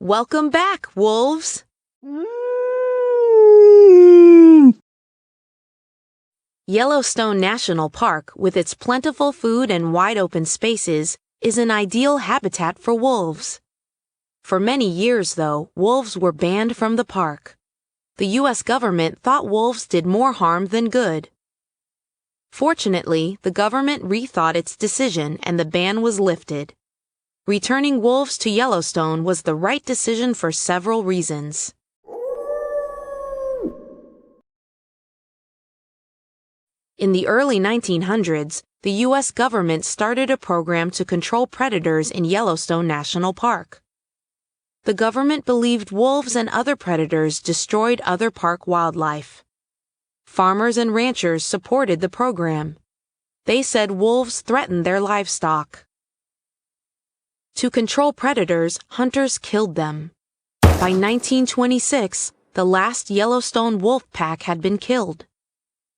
Welcome back, wolves! Yellowstone National Park, with its plentiful food and wide-open spaces, is an ideal habitat for wolves. For many years, though, wolves were banned from the park. The U.S. government thought wolves did more harm than good. Fortunately, the government rethought its decision and the ban was lifted. Returning wolves to Yellowstone was the right decision for several reasons. In the early 1900s, the U.S. government started a program to control predators in Yellowstone National Park. The government believed wolves and other predators destroyed other park wildlife. Farmers and ranchers supported the program. They said wolves threatened their livestock. To control predators, hunters killed them. By 1926, the last Yellowstone wolf pack had been killed.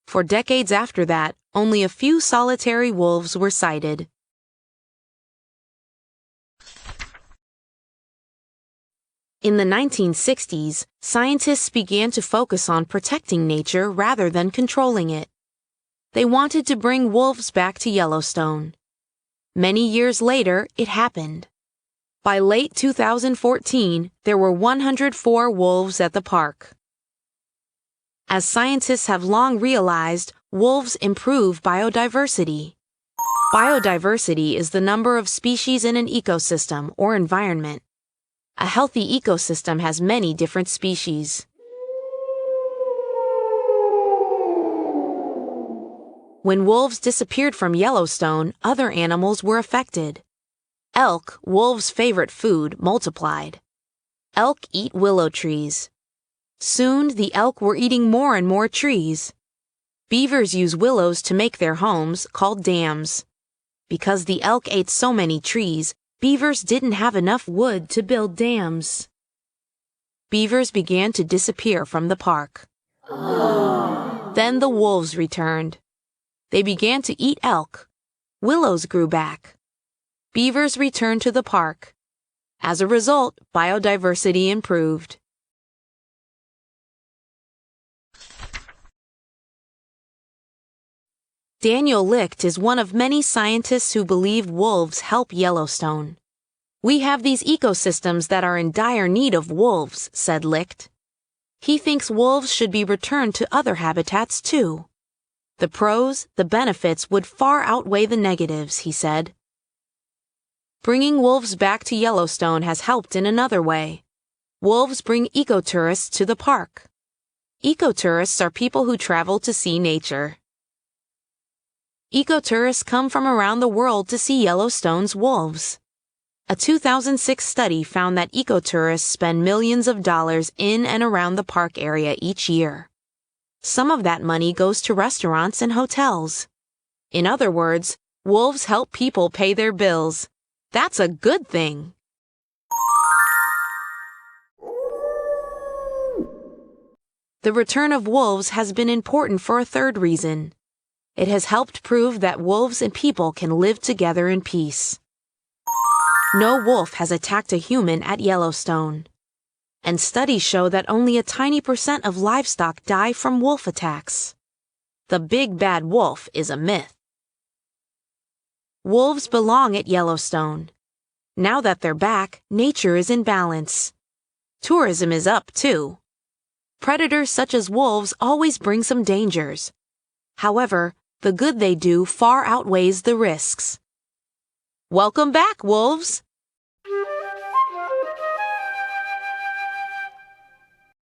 For decades after that, only a few solitary wolves were sighted. In the 1960s, scientists began to focus on protecting nature rather than controlling it. They wanted to bring wolves back to Yellowstone. Many years later, it happened. By late 2014, there were 104 wolves at the park. As scientists have long realized, wolves improve biodiversity. Biodiversity is the number of species in an ecosystem or environment. A healthy ecosystem has many different species. When wolves disappeared from Yellowstone, other animals were affected. Elk, wolves' favorite food, multiplied. Elk eat willow trees. Soon, the elk were eating more and more trees. Beavers use willows to make their homes, called dams. Because the elk ate so many trees, beavers didn't have enough wood to build dams. Beavers began to disappear from the park. Then the wolves returned. They began to eat elk. Willows grew back. Beavers returned to the park. As a result, biodiversity improved. Daniel Licht is one of many scientists who believe wolves help Yellowstone. "We have these ecosystems that are in dire need of wolves," said Licht. He thinks wolves should be returned to other habitats too. The pros, the benefits would far outweigh the negatives, he said. Bringing wolves back to Yellowstone has helped in another way. Wolves bring ecotourists to the park. Ecotourists are people who travel to see nature. Ecotourists come from around the world to see Yellowstone's wolves. A 2006 study found that ecotourists spend millions of dollars in and around the park area each year. Some of that money goes to restaurants and hotels. In other words, wolves help people pay their bills. That's a good thing. The return of wolves has been important for a third reason. It has helped prove that wolves and people can live together in peace. No wolf has attacked a human at Yellowstone. And studies show that only a tiny % of livestock die from wolf attacks. The big bad wolf is a myth. Wolves belong at Yellowstone. Now that they're back, nature is in balance. Tourism is up, too. Predators such as wolves always bring some dangers. However, the good they do far outweighs the risks. Welcome back, wolves!